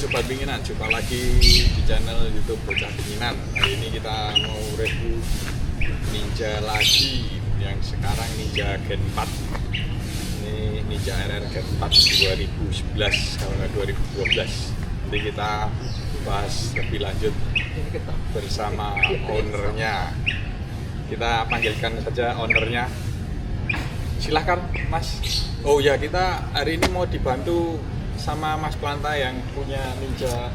Sobat Pinginan, jumpa lagi di channel YouTube Bocah Pinginan. Hari ini kita mau review Ninja lagi, yang sekarang Ninja Gen 4. Ini Ninja RR Gen 4 2011 kalau nggak 2012. Nanti kita bahas lebih lanjut bersama ownernya. Kita panggilkan saja ownernya. Silahkan Mas. Oh ya, kita hari ini mau dibantu sama Mas Planta yang punya Ninja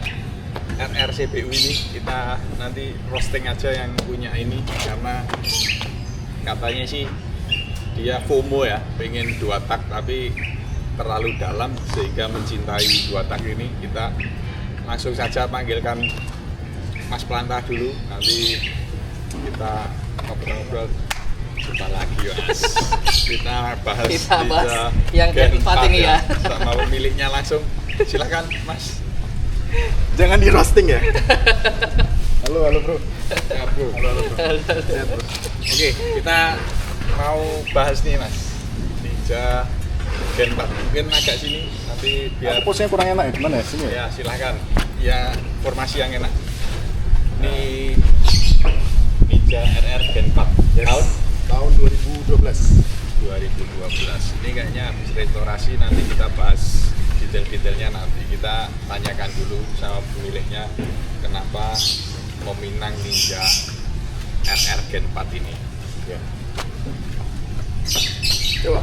RR CPU ini. Kita nanti roasting aja yang punya ini, karena katanya sih dia FOMO ya, pengen 2 tak tapi terlalu dalam sehingga mencintai 2 tak ini. Kita langsung saja panggilkan Mas Planta dulu, nanti kita ngobrol-ngobrol. Kita lagi Mas, kita bahas yang Gen 4 ini ya. Sama pemiliknya langsung. Silakan Mas. Jangan di roasting ya. Halo bro. Ya bro. Halo bro. Sehat, bro. Oke, kita mau bahas nih Mas, Ninja Gen 4. Mungkin agak sini nanti biar Posnya kurang enak ya, gimana ya? Sini ya? ya silakan. Ya, formasi yang enak. Ini Ninja RR Gen 4 Yes. Tahun 2012. Ini kayaknya habis restorasi, nanti kita bahas detail-detailnya. Nanti kita tanyakan dulu sama pemiliknya kenapa meminang Ninja RR Gen 4 ini. Ya. Coba.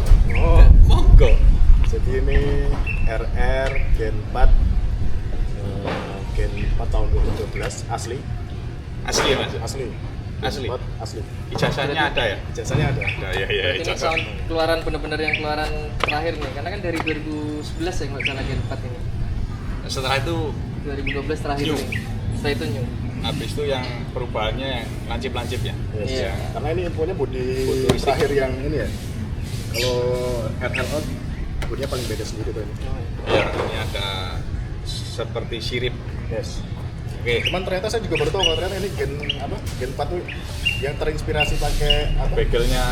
Monggo. Jadi ini RR Gen 4 Gen 4 tahun 2012 asli. Asli ya Mas? Asli. Asli? Gen 4 asli. Ijazahnya ada ya? Ijazahnya ada. Ada ya, Ini ijazah. tahun keluaran benar-benar yang keluaran terakhir nih, karena kan dari 2011 ya nggak salah Gen 4 ini. Setelah itu 2012 terakhir New. nih. Setelah itu new. habis itu yang perubahannya yang lancip-lancip ya? Yes. Iya. Karena ini infonya bodi Futuristik. terakhir yang ini ya. Kalau RR bodinya paling beda sendiri tuh ini. Ya, ini ada seperti sirip. Yes. Oke. Cuman ternyata saya juga baru tahu kalau ternyata ini Gen 4 tuh yang terinspirasi pakai apa? Begelnya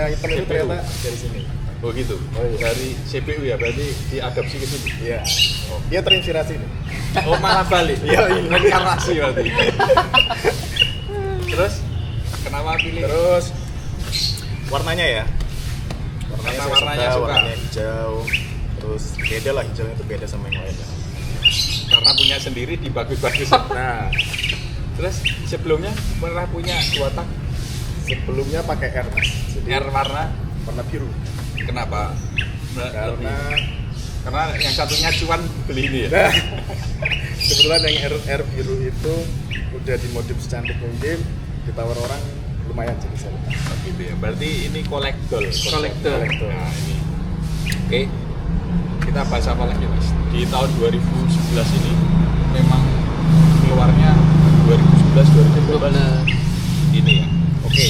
hitam itu CPU. ternyata dari sini. Oh gitu. Oh, iya. Dari CPU ya, berarti diadopsi ke sini. Iya. Dia terinspirasi nih. Oh, malah balik. Iya, iya. Reinkarnasi berarti. Terus kenapa pilih? Terus warnanya ya. Karena saya warnanya suka. warnanya hijau. Terus beda lah, hijaunya itu beda sama yang lainnya. Karena punya sendiri dibagus-bagus. Nah, Terus sebelumnya pernah punya 2 tak sebelumnya pakai R mas. Jadi R warna. warna biru. Kenapa? Karena yang satunya cuan beli ini ya. nah, kebetulan yang R biru itu udah dimodif secantik mungkin, ditawar orang lumayan jadi saya. Oh, gitu ya. Berarti ini kolektor. Kolektor. Nah, ini. Oke. Kita bahas apa lagi, Mas? Di tahun 2011 ini memang keluarnya 2011 2012 ini ya. Oke.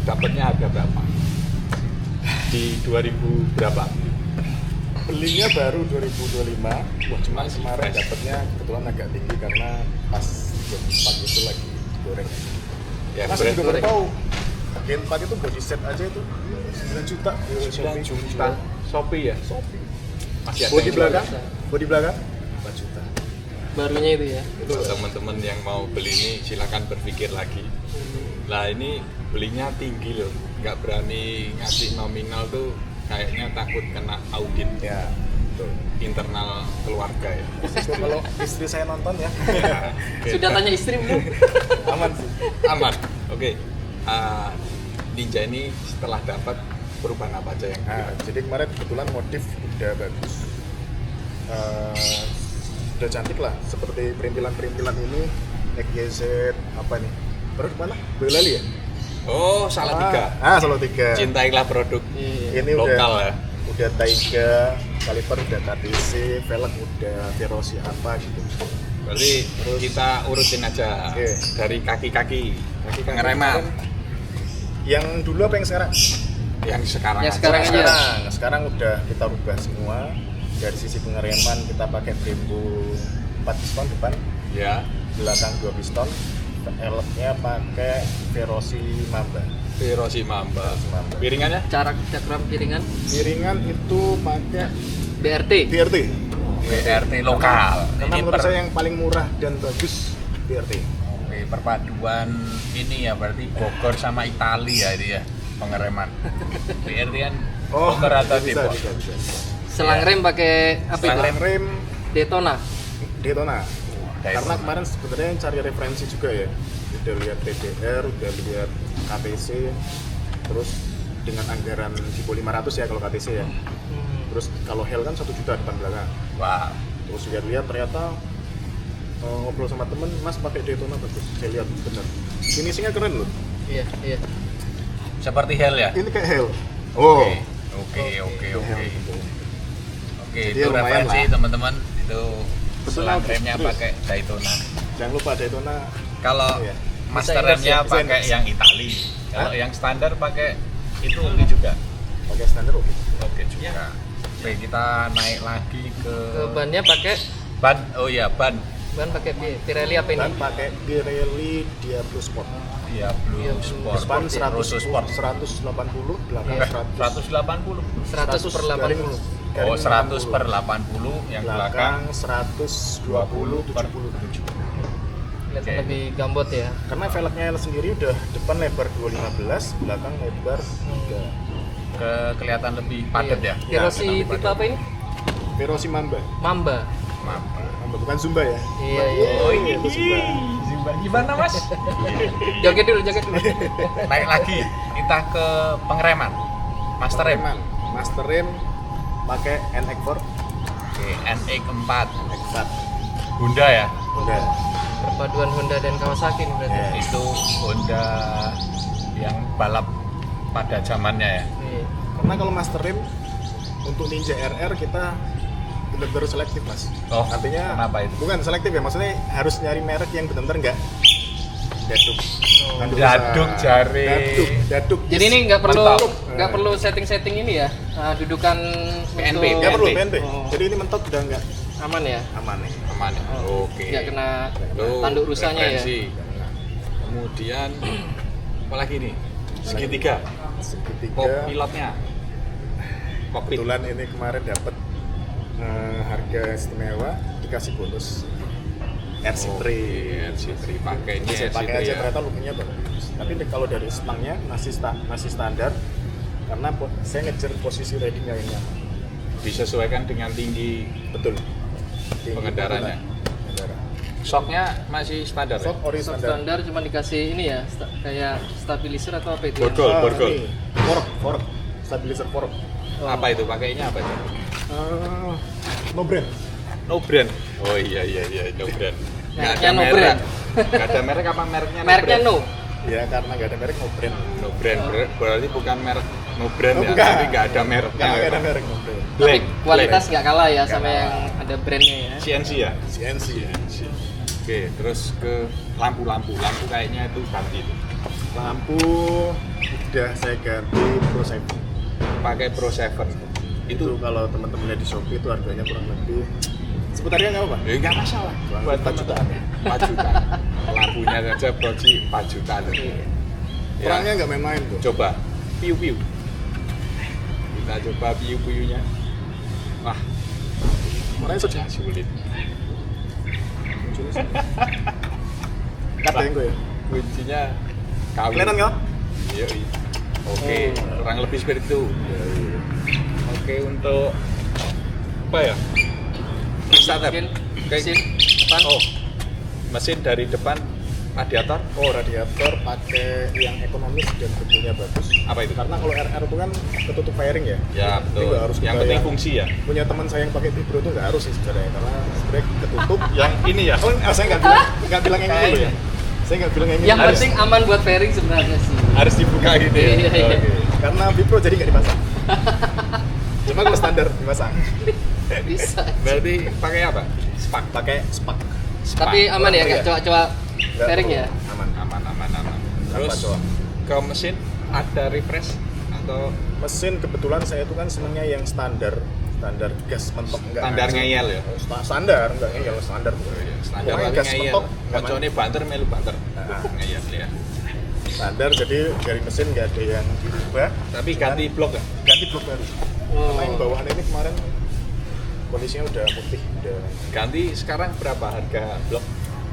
Dapatnya harga berapa? Di 2000 berapa? Belinya baru 2025. Wah, cuma Masih kemarin fresh. dapatnya kebetulan agak tinggi karena pas Gen 4 itu lagi goreng. Ya, Mas juga baru goreng. tahu Gen 4 itu body set aja itu 9 juta di 9 Shopee. juta. Shopee ya? Shopee. Masih ada Body yang belakang, jual. body belakang 4 juta. Barunya itu ya. Itu Buat teman-teman yang mau beli ini silakan berpikir lagi. Lah ini belinya tinggi loh, nggak berani ngasih nominal tuh, kayaknya takut kena audit ya. Betul. internal keluarga ya. Itu kalau istri saya nonton ya. Oke. Sudah tanya istri belum? Aman sih. Aman. Oke. Ninja ini setelah dapat perubahan apa aja yang Nah, jadi kemarin kebetulan motif udah bagus. Udah cantik lah, seperti perintilan-perintilan ini XYZ apa nih? Produk mana? Boyolali ya? Oh, salah tiga. Salatiga. Cintailah produk Iya. Ini lokal udah ya. udah Taiga, kaliper udah KTC, velg udah Verosi apa gitu. Berarti Terus- kita urutin aja Oke. dari kaki-kaki Kaki-kaki pengereman Yang dulu apa yang sekarang? yang sekarang Yang aja. sekarang aja. Sekarang udah kita rubah semua. Dari sisi pengereman kita pakai Brembo 4 piston depan, Ya. belakang 2 piston. Elknya pakai Verosi Mamba. Verosi Mamba. Mamba. Piringannya? Cakram piringan Piringan itu pakai BRT. BRT. BRT lokal. Karena menurut saya yang paling murah dan bagus BRT. Oke, perpaduan ini ya berarti Bogor sama Itali ya ini ya pengereman. BRT kan Bogor atau bisa, Depok. bisa. Selang rem pakai apa itu? Selang rem Daytona. Daytona. Daytona. Karena kemarin sebenarnya cari referensi juga ya. Udah lihat TDR, udah lihat KTC, terus dengan anggaran di 500 ya kalau KTC ya. Terus kalau Hell kan 1 juta depan belakang. Wah, Terus lihat-lihat ternyata ngobrol sama temen, Mas pakai Daytona bagus. Saya lihat bener. Finishingnya keren loh. Iya, iya. seperti Hell ya. Ini kayak Hell. Oh. Oke. Oke, Jadi itu lumayan referensi lah. teman-teman. Itu Betul, selang terus. remnya pakai Daytona. Jangan lupa Daytona. Kalau Iya. master Bisa remnya bisa pakai index. yang Itali. Kalau Hah? yang standar pakai itu oke juga. Pakai standar oke. Oke juga. Oke, kita naik lagi ke Ke bannya pakai ban. Oh iya, ban. ban pakai Pirelli apa ini? Dan pakai Pirelli Diablo Sport. Iya, Blue Iya, Sport. Depan Rosso Sport. 180, belakang Iya. 180. 100 per 80. Oh, 100 per 80, yang belakang belakang 120 per 70. 70. Kelihatan Oke. lebih gambot ya. Karena velgnya sendiri udah depan lebar 215, belakang lebar 3. Kelihatan lebih padat ya. Hiroshi Lebih tipe padat. apa ini? Verosi Mamba. Mamba. Mantap. Mamba bukan Zumba ya. Iya, iya. Oh, ini itu Zumba. Zumba gimana, Mas? Joget dulu, joget dulu. Naik lagi, kita ke pengereman. Master rem. Reman. Master rem pakai NX4. Oke, NX4 NX4. Honda ya. Udah. Perpaduan Honda dan Kawasaki nih berarti. Iya. Itu Honda yang balap pada zamannya ya. Iya. Karena kalau master rem untuk Ninja RR kita benar-benar selektif mas. Oh, Artinya kenapa itu? bukan selektif ya, maksudnya harus nyari merek yang benar-benar enggak daduk. Nggak Daduk, usah. jari. Daduk. Jadi ini nggak perlu Mantap. nggak perlu setting-setting ini ya. Dudukan PNP, untuk- Nggak perlu PNP. PNP. Oh. Jadi ini mentok udah enggak aman ya. aman nih. Aman ya? Oh, Oke. nggak kena Itu tanduk rusanya ya. referensi. Kemudian apa lagi nih? Segitiga. Segitiga. Kok pilotnya? Kokpit. Kebetulan ini kemarin dapat harga istimewa, dikasih bonus RC3. RC3 pakainya Saya RC3 pakai aja ya. ternyata looknya bagus. Tapi kalau dari stangnya masih standar karena saya ngejar posisi ridingnya yang nyaman. Disesuaikan dengan tinggi Betul. Tinggi pengendaranya. pengendara. Shocknya masih standar ya? Shock ori Shock standar. standar cuma dikasih ini ya, kayak stabilizer atau apa itu? ya? Borgol. Borgol. Ini, fork, stabilizer fork. Oh. Apa itu? Pakainya apa itu? No brand. No brand. Oh iya, no brand. Nggak Mereknya ada no merek. brand. Nggak ada merek apa mereknya? Mereknya brand? no. Ya karena nggak ada merek no brand. No brand. Berarti bukan merek no brand Oh, ya, bukan. tapi nggak ada mereknya. Karena nggak ada merek no brand. Tapi Blank. kualitas nggak kalah ya Nggak sama kalah. yang ada brandnya ya. CNC ya? CNC ya. Oke, terus ke lampu-lampu. Lampu kayaknya itu ganti itu. Lampu udah saya ganti Pro 7. Pakai Pro 7. Itu kalau teman-teman lihat di Shopee itu harganya kurang lebih sebenarnya nggak apa-apa. Ya nggak masalah. Kurang Buat 4 jutaan. 4 juta. Lampunya saja Proci 4 juta. Iya. Kurangnya nggak main-main tuh. Coba piu-piu. Kita coba piu-piunya. Wah, Orangnya sudah sulit. Kata yang gue ya. Kuncinya kawin. Kelihatan nggak? Iya. Oke, kurang lebih seperti itu. Oke, untuk apa ya? Kickstarter. Mesin depan. Oh, mesin dari depan radiator. Oh, radiator pakai yang ekonomis dan bentuknya bagus. Apa itu? Karena kalau RR itu kan ketutup fairing ya. Ya, Jadi betul. nggak harus Yang kita penting fungsi ya. Punya teman saya yang pakai Vibro itu nggak harus sih sebenarnya karena sebenarnya ketutup. Yang ini ya. Oh, saya nggak bilang yang ini loh ya. Saya nggak bilang yang ini. Yang Harus- penting aman buat fairing sebenarnya sih. Harus dibuka gitu ya. Iya, iya. Oke. Karena Vibro jadi nggak dipasang. Cuma kalau standar dipasang. Bisa. Berarti pakai apa? Spark. Pakai spark. Tapi aman ya, Iya. nggak coba-coba Nggak fairing perlu. ya. Aman. Aman. Tanpa Terus coa. ke mesin ada refresh atau Mesin kebetulan saya itu kan senangnya yang standar gas mentok enggak. standar ngeyel ya? Standar enggak ngeyel standar. Standar Pokoknya tapi gas ngeyel. mentok nggak Koncone banter melu banter. Nah. Ngeyel ya. Standar jadi dari mesin nggak ada yang dirubah. Tapi ganti blok ya? Ganti blok baru. Karena yang Oh. bawahan ini kemarin kondisinya udah putih, udah. Ganti sekarang berapa harga blok?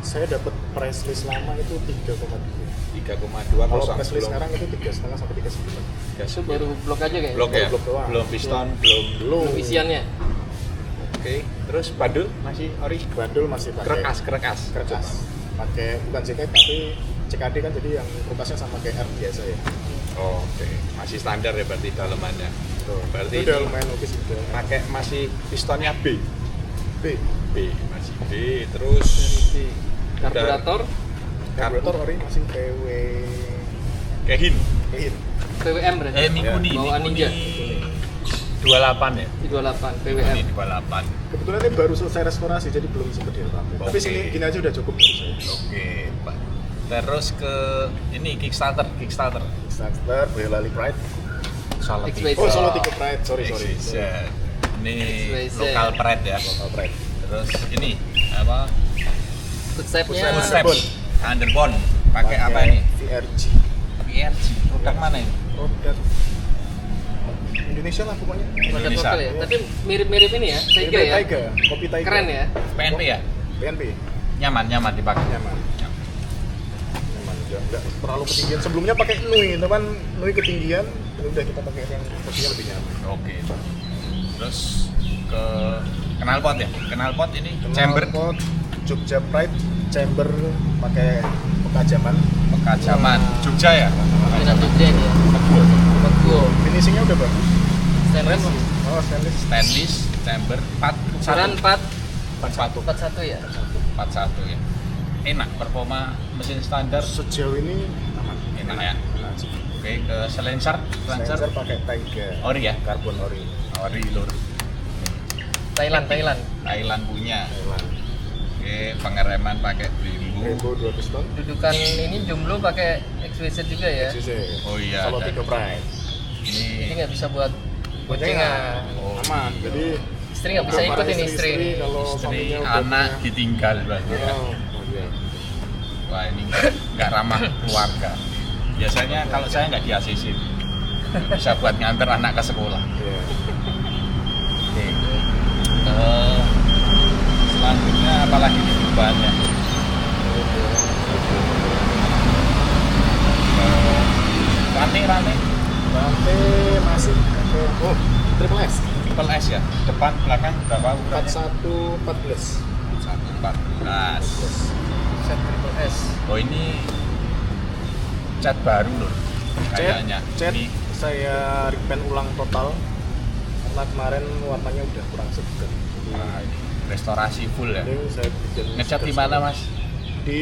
Saya dapat price list lama itu 3,2. 3,2 Kalau kosong. price list sekarang itu 3,5 sampai 3,9. Itu baru blok aja kayaknya. Blok ya? Blok doang. Belum piston, Belum. Belum isiannya. Oke, terus bandul masih ori? Bandul masih pakai Kerekas. pakai bukan CKD tapi CKD kan, jadi yang kertasnya sama kayak R biasa ya. Oke, masih standar ya berarti dalemannya. Tuh. Berarti itu udah ini lumayan lukis juga. pakai masih pistonnya B. B. Masih B. Terus Karburator Karburator ori masih PW Kehin. Kehin. PWM berarti. Mikuni, Bawaan Mikuni Ninja. 28 ya? Di 28 Ini PWM. 28. Kebetulan ini baru selesai restorasi jadi belum sempat diapa-apain. Tapi Oke. gini aja udah cukup menurut saya. Oke, Pak. Terus ke ini Kickstarter. Starter, Boyolali Pride. Solo XYZ. Oh, Solo Tiga Pride, sorry. Ini XYZ. lokal Pride ya. Local Pride. Terus ini apa? Footstep-nya Footstep. Underbone. Underbone. Pakai apa ini? VRG. PRG. Produk mana ini? Produk Indonesia lah pokoknya. produk Indonesia. lokal ya. Tapi mirip-mirip ini ya, Taiga ya. Taiga, kopi Taiga. Keren ya. PNP ya? PNP. Nyaman dipakai. Nyaman. Enggak terlalu ketinggian. Sebelumnya pakai Nui, teman Nui ketinggian, udah kita pakai yang posisinya lebih nyaman. Oke. Terus ke knalpot ya? Knalpot ini chamber Knalpot, Jogja Pride, chamber pakai pekajaman. Pekajaman Jogja ya? Dengan Jogja ini ya. Betul. Finishingnya udah bagus. Stainless. Oh, stainless. Stainless chamber 4 Ukuran 41 41 ya. 41 ya. Enak performa mesin standar Sejauh ini aman. enak ya. Oke, ke silencer Sensor pakai Taiga. ori ya? Karbon ori. Ori lur. Thailand. Thailand punya. Thailand. Oke, pengereman pakai Brembo. Brembo 2 piston. Dudukan ini jomblo pakai XYZ juga ya. XYZ. Oh iya, Solo dan- Tiga Pride. Ini Jadi nggak bisa buat boncengan. Oh, Aman. iya. Jadi Istri nggak bisa ikut ini istri. Kalau istri suaminya udah anak punya- ditinggal berarti ya. Oh, iya. Wah, ini nggak ramah keluarga. Biasanya kalau saya nggak di ACC bisa buat nganter anak ke sekolah. Iya. Oke. Selanjutnya apalagi nih bahannya? Ranting Rantai masih pakai triple S. triple S ya, depan belakang berapa ukurannya? 4114. 114. Set triple S. Oh ini cat baru loh kayaknya. Cat Ini saya repaint ulang total karena kemarin warnanya udah kurang segar. ini restorasi full ya. Ini saya bikin Ngecat di segar mana sekali. mas? Di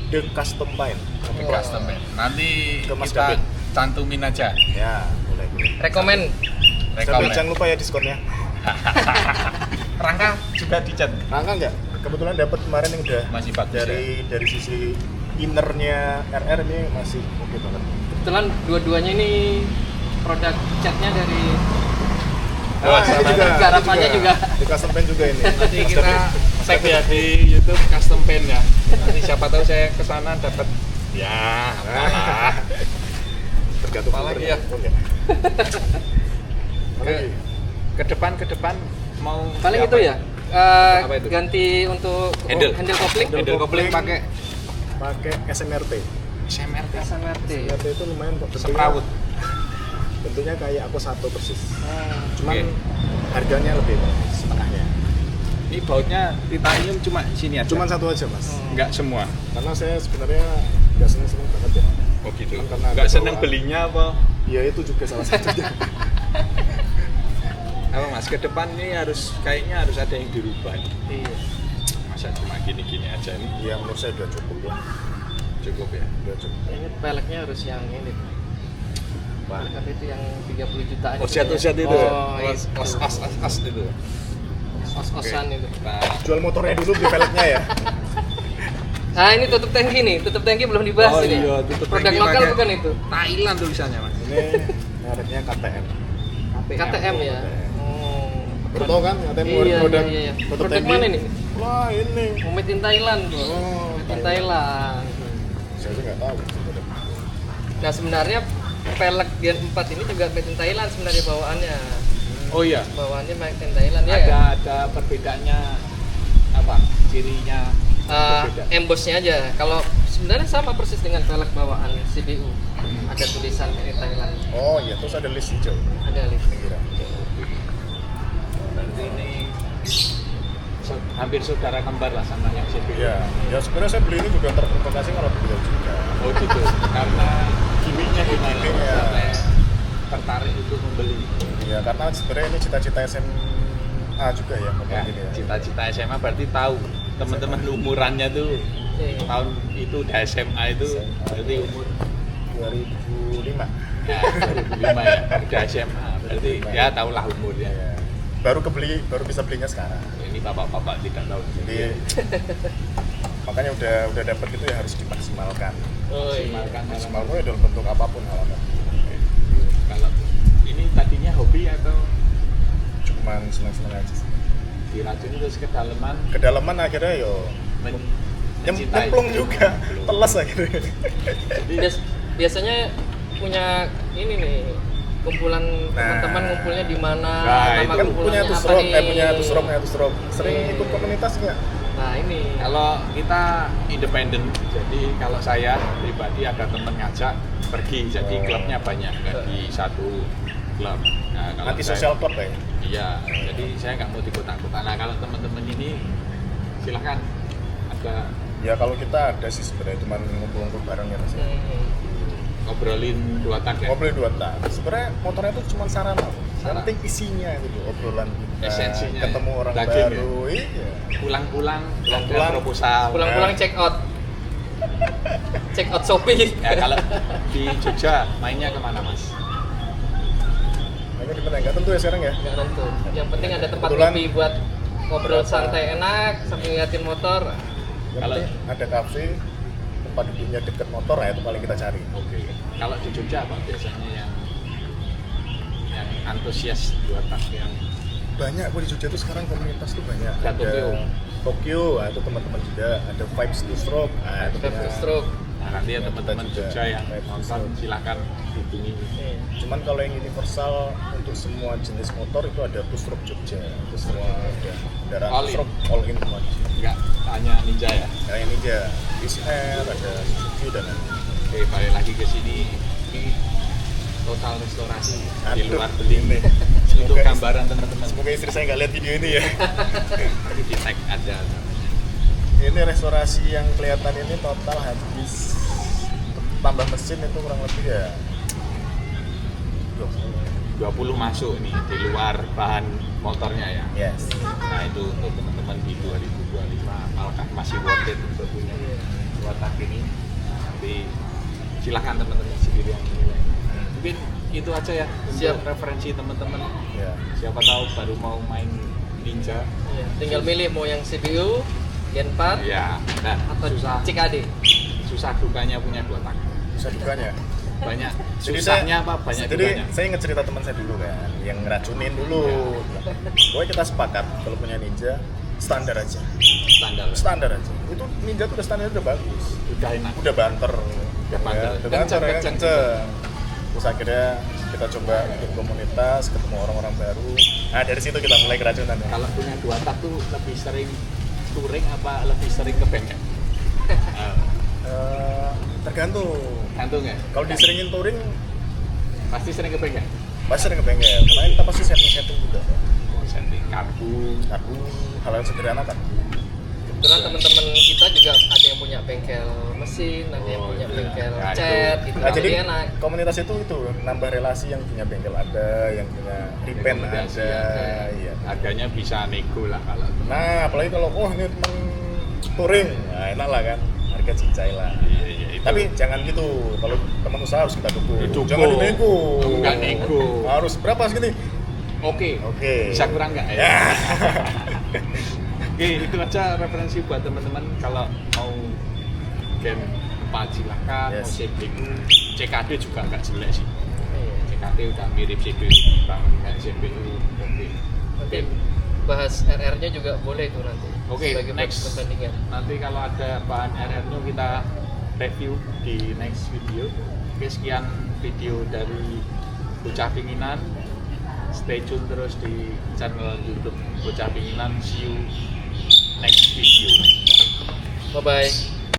The Custom Paint. Di Wah. custom ya. Nanti Ke Mas kita David. cantumin aja. Ya, boleh. Rekomen. Tapi Rekomend. jangan lupa ya diskonnya. Rangka juga dicat. Rangka enggak? Kebetulan dapat kemarin yang udah Masih bagus dari sisi innernya RR ini masih oke banget. Kebetulan dua-duanya ini produk catnya dari Wah, ini sama juga, garapannya ini juga. di Custom Paint juga ini. Nanti Mas kita David. tag ya di YouTube custom paint ya. Nanti siapa tahu saya kesana dapat ya apalah. Tergantung Apalagi ordernya. ya? Oh, enggak. Apalagi? ke depan mau paling apa itu ya. Apa itu? Ganti untuk Handle. kopling. Handle kopling pakai pakai SMRT. SMRT. SMRT. SMRT itu lumayan kok. Semrawut. Bentuknya kayak aku satu persis. Hmm. Cuman Oke. harganya lebih setengahnya. Ini bautnya titanium cuma sini aja. Cuman satu aja mas. Enggak semua. Karena saya sebenarnya nggak seneng banget ya. Oh gitu. Cuman karena Enggak ada seneng bawaan. belinya apa? Ya itu juga salah satunya. Apa mas? Ke depan ini kayaknya harus ada yang dirubah. Iya. Masa cuma gini-gini aja ini Ya menurut saya udah cukup ya. cukup ya. Udah cukup. Ini peleknya harus yang ini. Pelek apa itu yang 30 jutaan. Osiat-osiat itu. Oh, Os itu. Os-osan Oke. itu. Nah, Jual motornya dulu beli peleknya ya. Nah, ini tutup tangki nih. Tutup tangki belum dibahas Oh ini. iya, tutup Produk tangki lokal pakai- bukan itu. Thailand tulisannya mas. Ini mereknya KTM. KTM ya. Oh. Baru tau kan KTM Iya, produk iya. produk Produk mana ini? Wah ini. Made in Thailand, Bro. Oh, Made in Thailand. Saya sih nggak tahu. Nah, sebenarnya pelek Gen 4 ini juga made in Thailand sebenarnya bawaannya. Oh iya. Bawaannya made in Thailand ya. Ada kan? ada perbedaannya apa? Cirinya berbeda. Embossnya aja. Kalau sebenarnya sama persis dengan velg bawaan CPU. Ada tulisan ini Thailand. Oh iya, terus ada list hijau. Ada list. Kira. Berarti ini hampir saudara kembar lah sama yang CPU. Iya, ya sebenarnya saya beli ini juga terprovokasi kalau beliau juga. Oh gitu. Karena gimmicknya gimana? Gimmicknya. Sampai tertarik untuk membeli. Ya karena sebenarnya ini cita-cita SMA juga ya, Ya, ini ya. cita-cita SMA berarti tahu teman-teman umurannya tuh Iya. tahun itu di SMA itu SMA. berarti umur 2005. ya 2005 ya udah SMA berarti ya tahulah umurnya. Ya. Baru bisa belinya sekarang. Ini bapak-bapak tidak tahu. Jadi makanya udah dapat itu ya harus dimaksimalkan. Oh iya. Maksimalkan ya dalam bentuk apapun halnya. Kalau ini tadinya hobi atau Cuman senang-senang aja sih. diracuni terus kedalaman Kedalaman akhirnya yo mencintai? nyemplung juga, Nyemplung. telas akhirnya. Jadi Biasanya punya ini nih kumpulan teman-teman ngumpulnya di mana, Nah, nama itu Kan punya kumpulannya apa tusrok, nih? punya tusrok. Sering Iya. ikut komunitas nggak? Nah ini. kalau kita independen, jadi kalau saya pribadi ada teman ngajak pergi, jadi Oh. klubnya banyak, nggak di satu klub. Nah, kalau Anti saya- sosial club ya. Iya, jadi saya nggak mau ikut-ikutan. Nah, kalau teman-teman ini silahkan ada Ya kalau kita ada sih sebenarnya cuman ngumpul-ngumpul bareng ya Mas. Hmm. ngobrolin 2 tak ya. Ngobrol 2 tak. Sebenarnya motornya itu cuma sarana. Yang Sarana. penting isinya gitu, obrolan kita, Esensinya ketemu ya. orang Daging baru. Iya. Pulang-pulang ada Pulang-pulang. proposal. Pulang-pulang check out. Check out Shopee. Ya kalau di Jogja mainnya kemana Mas? Makanya di mana nggak tentu ya sekarang ya. Nggak tentu. Yang penting ada tempat Kebetulan kopi buat ngobrol berapa- santai enak sambil ngeliatin motor. Yang Kalau- penting ada kafe, tempat duduknya deket motor, ya itu paling kita cari. Oke. Kalau di Jogja apa biasanya yang antusias 2 tak yang Banyak kok di Jogja tuh sekarang komunitas tuh banyak. Ada Tokyo, nah, itu teman-teman juga. Ada Vibes to Stroke, nah, itu Drive punya. to stroke. nah, nanti ya Ya, teman-teman kita juga. Jogja yang Baik, nonton betul. silakan hubungi. Iya. Cuman kalau yang universal untuk semua jenis motor itu ada to Stroke Jogja. Itu semua ada kendaraan All to in. Stroke all in semua. Enggak hanya Ninja ya. Nah ini dia XR, ada Suzuki dan lain-lain. Oke, balik lagi ke sini. Ini total restorasi di Aduh, luar beli. ini. Untuk Semoga- gambaran teman-teman. Semoga istri saya nggak lihat video ini ya. Tadi di tag ada. Ini restorasi yang kelihatan ini total habis tambah mesin itu kurang lebih ya 20 masuk nih di luar bahan motornya ya. yes. Nah itu untuk teman-teman di 2025 apakah masih worth it untuk punya dua tak ini? Nanti silahkan teman-teman sendiri yang menilai. Mungkin itu aja ya untuk Siap. referensi teman-teman. Ya. Siapa tahu baru mau main Ninja. Iya. Tinggal milih mau yang CPU, Gen 4 Ya, nah atau susah CKD. susah dukanya punya 2 tak. Bisa dukanya. Banyak Jadi susahnya apa banyak jadi dukanya. saya ingat cerita teman saya dulu kan, yang ngeracunin dulu. Pokoknya kita sepakat kalau punya Ninja standar aja, Standar. standar aja. Itu Ninja tuh udah standar udah bagus, Udah enak. udah banter, banter. udah banter ya, Kenceng. kenceng. Terus akhirnya kita coba bikin komunitas, ketemu orang-orang baru. Nah dari situ kita mulai keracunan ya. Kalau punya 2 tak tuh lebih sering touring apa lebih sering ke bengkel? Tergantung. Gantung ya? Kalau diseringin touring Pasti sering ke bengkel? pasti sering ke bengkel, karena kita pasti setting juga. Oh, setting karbu. Aku hal yang sederhana kan. Kebetulan teman-teman kita juga ada yang punya bengkel mesin, ada yang Oh, punya iya. bengkel Nah, cat gitu. Nah, jadi enak. komunitas itu nambah relasi, yang punya bengkel ada, yang punya repaint Rekomendasi ada, ada. iya. Harganya bisa nego lah kalau. Nah, apalagi kalau ini temen touring, nah enak lah kan, harga cincai lah. Iya, itu. Tapi jangan gitu, kalau teman usaha harus kita dukung. Dukung. Jangan dinego. Enggak nego. Harus berapa segini? Oke. Oke. Bisa kurang nggak ya? Ya. Oke, itu aja referensi buat teman-teman kalau mau game 4 silakan, mau Yes. CPU, CKD juga nggak jelek sih. Iya. CKD udah mirip CPU, bangun kayak CPU. Oke. Nanti bahas RR-nya juga boleh itu nanti. Oke, sebagai next. perbandingan. Nanti kalau ada bahan RR-nya kita review di next video. Oke, sekian video dari Bocah Pinginan. stay tune terus di channel YouTube Bocah Pinginan. See you next video. Bye bye.